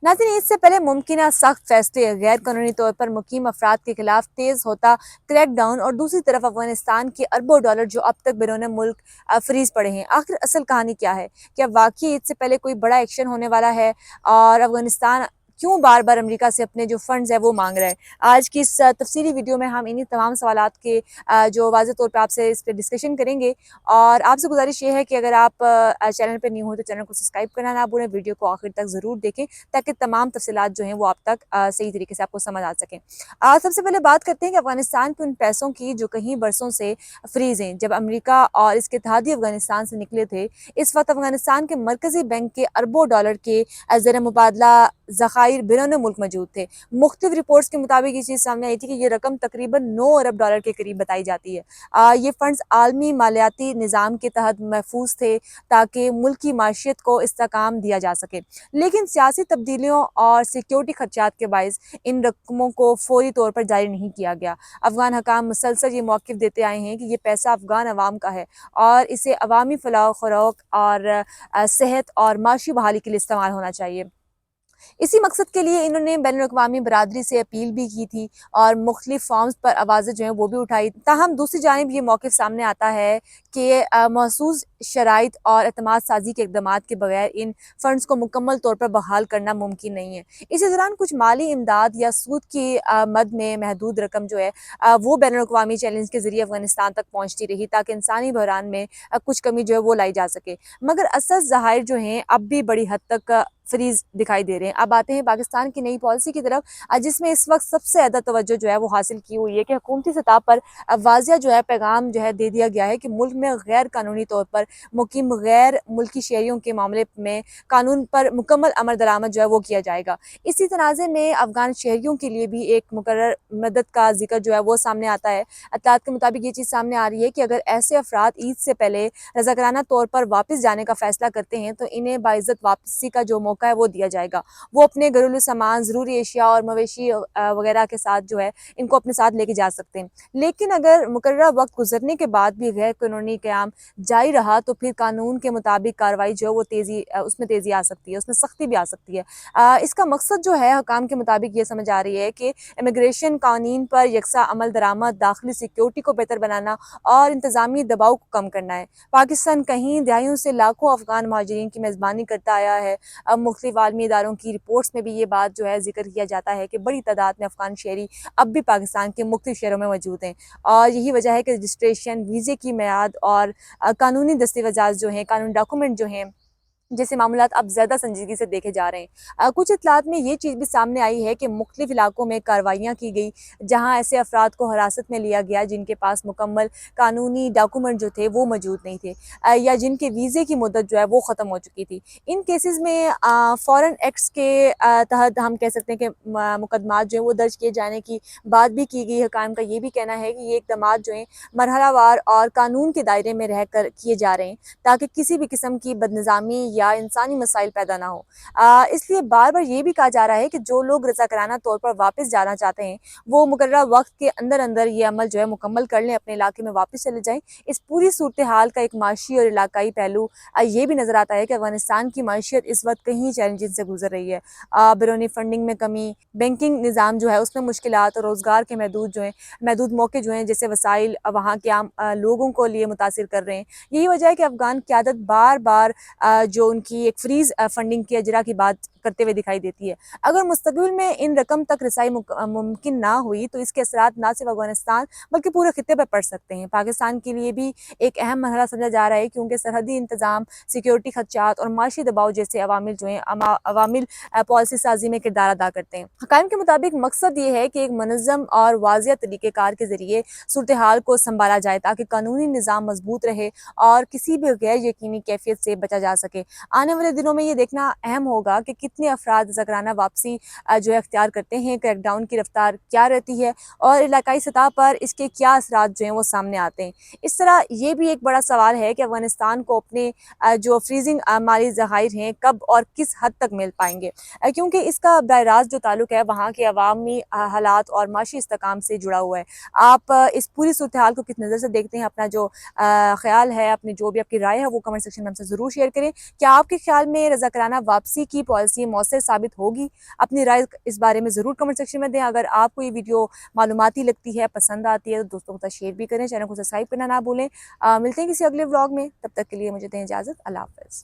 नाज़रीन, इससे पहले मुमकिन सख्त फैसले, गैर कानूनी तौर पर मुकीम अफराद के खिलाफ तेज़ होता क्रैक डाउन और दूसरी तरफ अफगानिस्तान के अरबों डॉलर जो अब तक बैरून मुल्क फ्रीज पड़े हैं। आखिर असल कहानी क्या है? क्या वाकई इससे पहले कोई बड़ा एक्शन होने वाला है? और अफगानिस्तान क्यों बार बार अमेरिका से अपने जो फंड्स है वो मांग रहा है? आज की इस तफसीली वीडियो में हम इन्हीं तमाम सवालात के जो वाज़ेह तौर पर आपसे इस पर डिस्कशन करेंगे। और आपसे गुजारिश ये है कि अगर आप चैनल पर न्यू हो तो चैनल को सब्सक्राइब करना ना भूलें, वीडियो को आखिर तक ज़रूर देखें ताकि तमाम तफसीलात जो हैं वो आप तक सही तरीके से आपको समझ आ सकें। सबसे पहले बात करते हैं कि अफगानिस्तान के उन पैसों की जो कहीं बरसों से फ्रीज हैं। जब अमेरिका और इसके इत्तेहादी अफगानिस्तान से निकले थे, इस वक्त अफगानिस्तान के मरकजी बैंक के अरबों डॉलर के ज़र मुबादला ज़खायर बैरून मुल्क मौजूद थे। मुख्तलिफ रिपोर्ट्स के मुताबिक ये चीज़ सामने आई थी कि ये रकम तकरीबन 9 अरब डॉलर के करीब बताई जाती है। ये फंड्स आलमी मालियाती निज़ाम के तहत महफूज थे ताकि मुल्क की माशियत को इस्तेहकाम दिया जा सके। लेकिन सियासी तब्दीलियों और सिक्योरिटी खदशात के बायस इन रकमों को फौरी तौर पर जारी नहीं किया गया। अफगान हकाम मुसलसल ये मौक़िफ़ देते आए हैं कि ये पैसा अफगान अवाम का है और इसे अवामी फलाह ख़ुराक और सेहत और माशी बहाली के लिए इस्तेमाल होना चाहिए। इसी मकसद के लिए इन्होंने बैनुल-अक़वामी बरादरी से अपील भी की थी और मुख्तलिफ फॉर्म्स पर आवाज़ें जो हैं वो भी उठाई। ताहम दूसरी जानिब ये मौक़िफ़ सामने आता है कि महसूस शराइत और एतमाद साजी के इक़दामात के बगैर इन फ़ंड्स को मुकम्मल तौर पर बहाल करना मुमकिन नहीं है। इसी दौरान कुछ माली इमदाद या सूद की मद में महदूद रकम जो है वो बैनुल-अक़वामी चैलेंज के ज़रिए अफ़गानिस्तान तक पहुँचती रही ताकि इंसानी बहरान में कुछ कमी जो है वो लाई जा सके। मगर असल ज़खायर जो हैं अब भी बड़ी हद तक फ्रीज दिखाई दे रहे हैं। अब आते हैं पाकिस्तान की नई पॉलिसी की तरफ, जिसमें इस वक्त सबसे ज़्यादा तवज्जो जो है वो हासिल की हुई है कि हुकूमती सतह पर वाज़िया जो है पैगाम जो है दे दिया गया है कि मुल्क में गैर कानूनी तौर पर मुकीम गैर मुल्की शहरियों के मामले में कानून पर मुकम्मल अमल दरामद जो है वो किया जाएगा। इसी तनाज़े में अफगान शहरियों के लिए भी एक मुकर्रर मदद का जिक्र जो है वो सामने आता है। अतलात के मुताबिक ये चीज़ सामने आ रही है कि अगर ऐसे अफराद ईद से पहले रज़ाकाराना तौर पर वापस जाने का फैसला करते हैं तो इन्हें बाइज़्ज़त वापसी का जो मौका है वो दिया जाएगा। वो अपने घरेलू सामान, ज़रूरी अशिया और मवेशी वगैरह के साथ जो है इनको अपने साथ लेके जा सकते हैं। लेकिन अगर मुकर्ररा वक्त गुजरने के बाद भी गैर कानूनी क़याम जारी रहा तो फिर कानून के मुताबिक कार्रवाई जो है वो उसमें तेज़ी आ सकती है, उसमें सख्ती भी आ सकती है। इसका मकसद जो है हुकाम के मुताबिक ये समझ आ रही है कि इमिग्रेशन कानून पर यकसा अमल दरामद, दाखिली सिक्योरिटी को बेहतर बनाना और इंतज़ामी दबाव को कम करना है। पाकिस्तान कहीं दहाइयों से लाखों अफगान महाजिरीन की मेज़बानी करता आया है। मुख्तलिफ आलमी इदारों की रिपोर्ट्स में भी ये बात जो है ज़िक्र किया जाता है कि बड़ी तादाद में अफगान शहरी अब भी पाकिस्तान के मुख्तलिफ शहरों में मौजूद हैं और यही वजह है कि रजिस्ट्रेशन, वीज़े की मियाद और कानूनी दस्तावेज़ात जो हैं, कानूनी डॉक्यूमेंट जो हैं, जैसे मामलात अब ज़्यादा संजीदगी से देखे जा रहे हैं। कुछ इत्तलात में ये चीज़ भी सामने आई है कि मुख्तलिफ इलाकों में कार्रवाइयाँ की गई जहाँ ऐसे अफराद को हिरासत में लिया गया जिनके पास मुकम्मल कानूनी डॉक्यूमेंट जो थे वो मौजूद नहीं थे या जिनके वीज़े की मुद्दत जो है वो ख़त्म हो चुकी थी। इन केसेस में फ़ॉरेन एक्ट्स के तहत हम कह सकते हैं कि मुकदमात जो है वो दर्ज किए जाने की बात भी की गई है। हुकाम का ये भी कहना है कि ये इक़दामात जो हैं मरहलावार और कानून के दायरे में रह कर किए जा रहे हैं ताकि किसी भी किस्म की बदनिज़ामी या इंसानी मसाइल पैदा ना हो। इसलिए बार बार ये भी कहा जा रहा है कि जो लोग रज़ाकाराना तौर पर वापस जाना चाहते हैं वो मुकर्ररा वक्त के अंदर अंदर ये अमल जो है मुकम्मल कर लें, अपने इलाके में वापस चले जाएँ। इस पूरी सूरत हाल का एक माशी और इलाकाई पहलू ये भी नज़र आता है कि अफगानिस्तान की माशियत इस वक्त कहीं चैलेंजेस से गुजर रही है। बैरूनी फंडिंग में कमी, बैंकिंग निज़ाम जो है उसमें मुश्किलात और रोज़गार के महदूद मौके जो हैं जैसे वसाइल वहाँ के आम लोगों को लिए मुतासिर कर रहे हैं। यही वजह है कि अफगान क़यादत बार बार जो उनकी एक फ्रीज फंडिंग की अजरा की बात करते हुए दिखाई देती है। अगर मुस्तकबिल में इन रकम तक रसाई मुमकिन ना हुई तो इसके असरात ना सिर्फ अफगानिस्तान बल्कि पूरे खित्ते पर पड़ सकते हैं। पाकिस्तान के लिए भी एक अहम मरहला समझा जा रहा है क्योंकि सरहदी इंतजाम, सिक्योरिटी खदशात और माशी दबाव जैसे अवामिल जो हैं अवामिल पॉलिसी साजी में किरदार अदा करते हैं। हकाम के मुताबिक मकसद ये है कि एक मनज़्ज़म और वाज़िया तरीक़ेकार के ज़रिए सूरत हाल को संभाला जाए ताकि कानूनी निज़ाम मजबूत रहे और किसी भी गैर यकीनी कैफियत से बचा जा सके। आने वाले दिनों में ये देखना अहम होगा कि कितने अफराद ज़कराना वापसी जो है अख्तियार करते हैं, क्रैकडाउन की रफ्तार क्या रहती है और इलाकाई सतह पर इसके क्या असरात जो हैं वो सामने आते हैं। इस तरह ये भी एक बड़ा सवाल है कि अफगानिस्तान को अपने जो फ्रीजिंग माली ज़खायर हैं कब और किस हद तक मिल पाएंगे, क्योंकि इसका बराह रास्त जो ताल्लुक है वहाँ के अवामी हालात और माशी इस्तेकाम से जुड़ा हुआ है। आप इस पूरी सूरत हाल को किस नज़र से देखते हैं? अपना जो ख्याल है, अपनी जो भी आपकी राय है वो कमेंट सेक्शन में हमसे ज़रूर शेयर करें। کیا آپ کے خیال میں رضاکارانہ واپسی کی پالیسی مؤثر ثابت ہوگی؟ اپنی رائے اس بارے میں ضرور کمنٹ سیکشن میں دیں۔ اگر آپ کو یہ ویڈیو معلوماتی لگتی ہے، پسند آتی ہے، تو دوستوں کے ساتھ شیئر بھی کریں، چینل کو سبسکرائب کرنا نہ بھولیں۔ ملتے ہیں کسی اگلے ولاگ میں، تب تک کے لیے مجھے دیں اجازت۔ اللہ حافظ۔